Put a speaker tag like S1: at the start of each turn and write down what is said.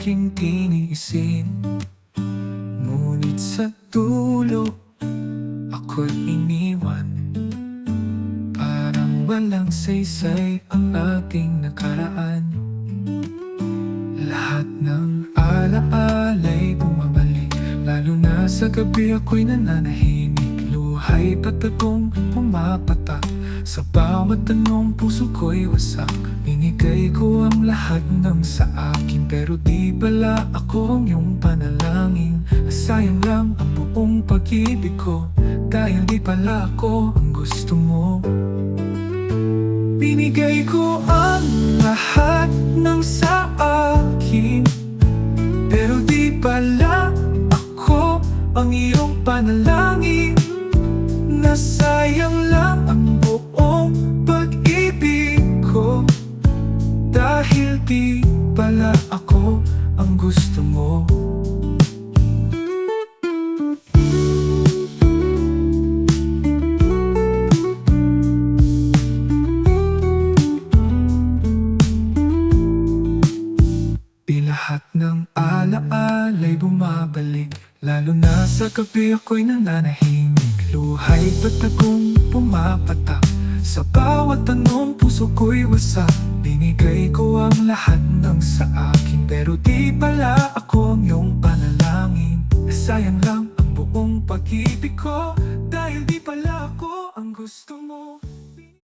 S1: aking tiniisin. Ngunit sa dulo, ako'y iniwan. Parang walang saysay ang ating nakaraan. Lahat ng alaala'y bumabalik, lalo na sa gabi ako'y nananahimik. Luha'y patagong pumapatak, sa bawat tanong puso ko'y wasak. Binigay ko ang lahat ng sa akin, pero di pala ako ang iyong panalangin. Sayang lang ang buong pag-ibig ko, dahil di pala ako ang gusto mo. Binigay ko ang lahat ng sa akin, pero di pala ako ang iyong panalangin. Nasayang lang ang buong pag-ibig ko, dahil di pala ako ang gusto mo. Di lahat ng alaala'y bumabalik, lalo na sa gabi ako'y nananahimik. Luha'y patagong pumapatak, sa bawat tanong puso ko'y wasak. Binigay ko ang lahat ng sa akin, pero di pala ako ang iyong panalangin. Sayang lang ang buong pag-ibig ko, dahil di pala ako ang gusto mo.